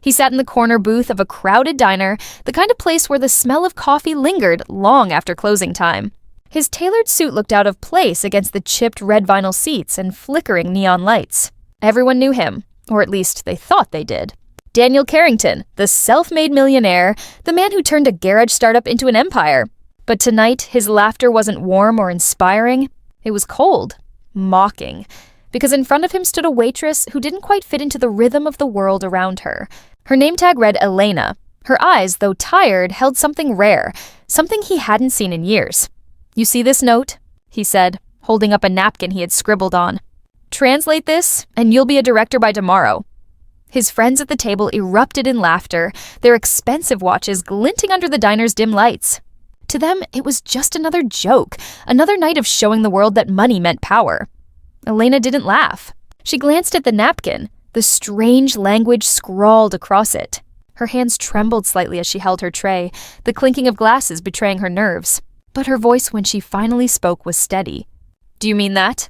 He sat in the corner booth of a crowded diner, the kind of place where the smell of coffee lingered long after closing time. His tailored suit looked out of place against the chipped red vinyl seats and flickering neon lights. Everyone knew him, or at least they thought they did. Daniel Carrington, the self-made millionaire, the man who turned a garage startup into an empire. But tonight, his laughter wasn't warm or inspiring. It was cold, mocking, because in front of him stood a waitress who didn't quite fit into the rhythm of the world around her. Her name tag read Elena. Her eyes, though tired, held something rare, something he hadn't seen in years. "You see this note?" he said, holding up a napkin he had scribbled on. "Translate this, and you'll be a director by tomorrow." His friends at the table erupted in laughter, their expensive watches glinting under the diner's dim lights. To them, it was just another joke, another night of showing the world that money meant power. Elena didn't laugh. She glanced at the napkin, the strange language scrawled across it. Her hands trembled slightly as she held her tray, the clinking of glasses betraying her nerves. But her voice when she finally spoke was steady. "Do you mean that?"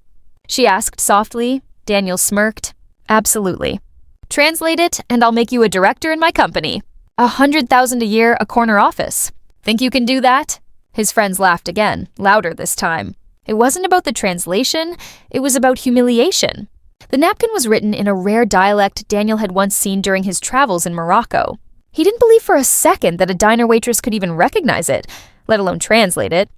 she asked softly. Daniel smirked. "Absolutely. Translate it, and I'll make you a director in my company. 100,000 a year, a corner office. Think you can do that?" His friends laughed again, louder this time. It wasn't about the translation, it was about humiliation. The napkin was written in a rare dialect Daniel had once seen during his travels in Morocco. He didn't believe for a second that a diner waitress could even recognize it, let alone translate it.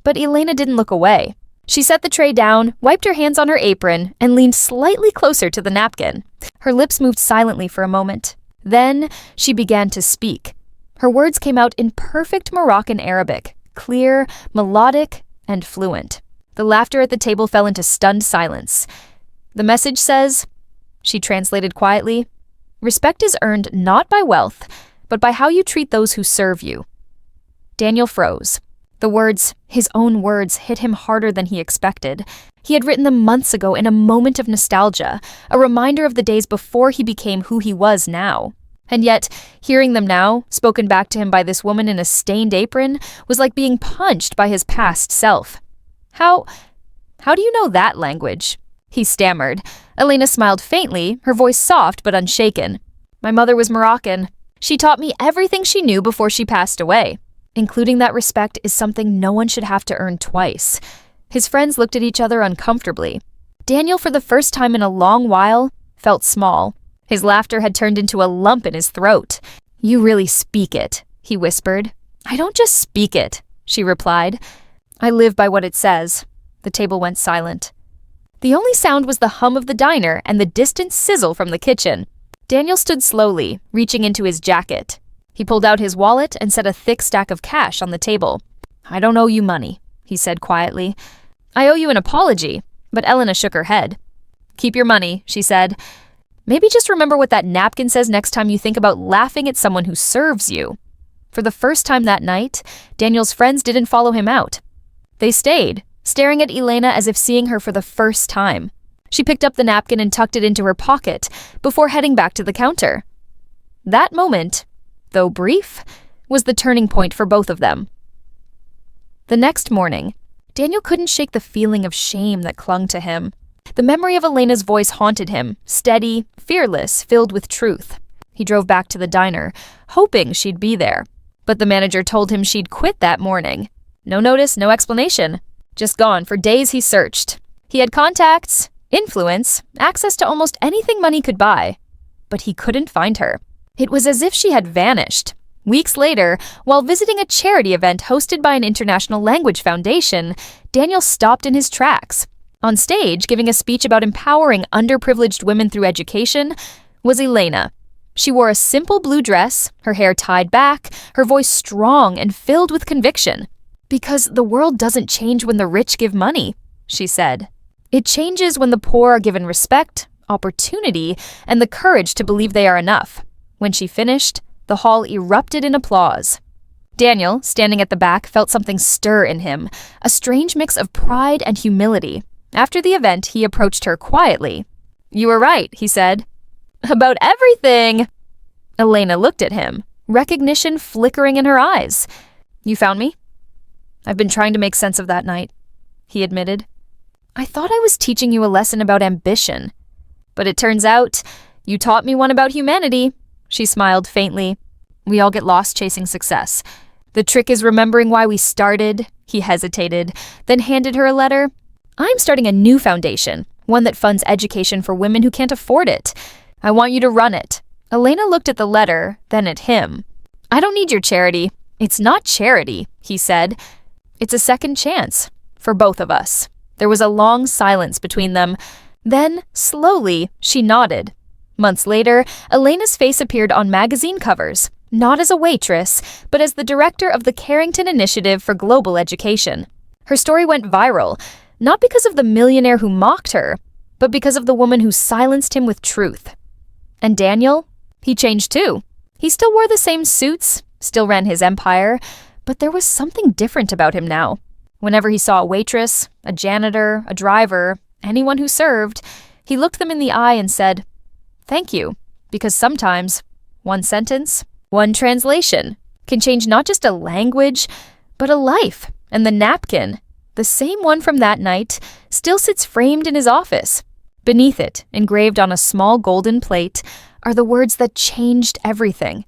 But Elena didn't look away. She set the tray down, wiped her hands on her apron, and leaned slightly closer to the napkin. Her lips moved silently for a moment. Then she began to speak. Her words came out in perfect Moroccan Arabic, clear, melodic, and fluent. The laughter at the table fell into stunned silence. "The message says," she translated quietly, "respect is earned not by wealth, but by how you treat those who serve you." Daniel froze. The words, his own words, hit him harder than he expected. He had written them months ago in a moment of nostalgia, a reminder of the days before he became who he was now. And yet, hearing them now, spoken back to him by this woman in a stained apron, was like being punched by his past self. How do you know that language?" he stammered. Elena smiled faintly, her voice soft but unshaken. "My mother was Moroccan. She taught me everything she knew before she passed away. Including that respect is something no one should have to earn twice." His friends looked at each other uncomfortably. Daniel, for the first time in a long while, felt small. His laughter had turned into a lump in his throat. "You really speak it," he whispered. "I don't just speak it," she replied. "I live by what it says." The table went silent. The only sound was the hum of the diner and the distant sizzle from the kitchen. Daniel stood slowly, reaching into his jacket. He pulled out his wallet and set a thick stack of cash on the table. "I don't owe you money," he said quietly. "I owe you an apology," but Elena shook her head. "Keep your money," she said. "Maybe just remember what that napkin says next time you think about laughing at someone who serves you." For the first time that night, Daniel's friends didn't follow him out. They stayed, staring at Elena as if seeing her for the first time. She picked up the napkin and tucked it into her pocket before heading back to the counter. That moment, though brief, was the turning point for both of them. The next morning, Daniel couldn't shake the feeling of shame that clung to him. The memory of Elena's voice haunted him, steady, fearless, filled with truth. He drove back to the diner, hoping she'd be there. But the manager told him she'd quit that morning. No notice, no explanation. Just gone. For days he searched. He had contacts, influence, access to almost anything money could buy. But he couldn't find her. It was as if she had vanished. Weeks later, while visiting a charity event hosted by an international language foundation, Daniel stopped in his tracks. On stage, giving a speech about empowering underprivileged women through education, was Elena. She wore a simple blue dress, her hair tied back, her voice strong and filled with conviction. "Because the world doesn't change when the rich give money," she said. "It changes when the poor are given respect, opportunity, and the courage to believe they are enough." When she finished, the hall erupted in applause. Daniel, standing at the back, felt something stir in him, a strange mix of pride and humility. After the event, he approached her quietly. "You were right," he said. "About everything." Elena looked at him, recognition flickering in her eyes. "You found me?" "I've been trying to make sense of that night," he admitted. "I thought I was teaching you a lesson about ambition. But it turns out you taught me one about humanity." She smiled faintly. We all get lost chasing success. The trick is remembering why we started. He hesitated, then handed her a letter. I'm starting a new foundation, one that funds education for women who can't afford it. I want you to run it. Elena looked at the letter, then at him. I don't need your charity. It's not charity, he said. It's a second chance. For both of us. There was a long silence between them. Then, slowly, she nodded. Months later, Elena's face appeared on magazine covers, not as a waitress, but as the director of the Carrington Initiative for Global Education. Her story went viral, not because of the millionaire who mocked her, but because of the woman who silenced him with truth. And Daniel? He changed too. He still wore the same suits, still ran his empire, but there was something different about him now. Whenever he saw a waitress, a janitor, a driver, anyone who served, he looked them in the eye and said, "Thank you," because sometimes one sentence, one translation, can change not just a language, but a life. And the napkin, the same one from that night, still sits framed in his office. Beneath it, engraved on a small golden plate, are the words that changed everything.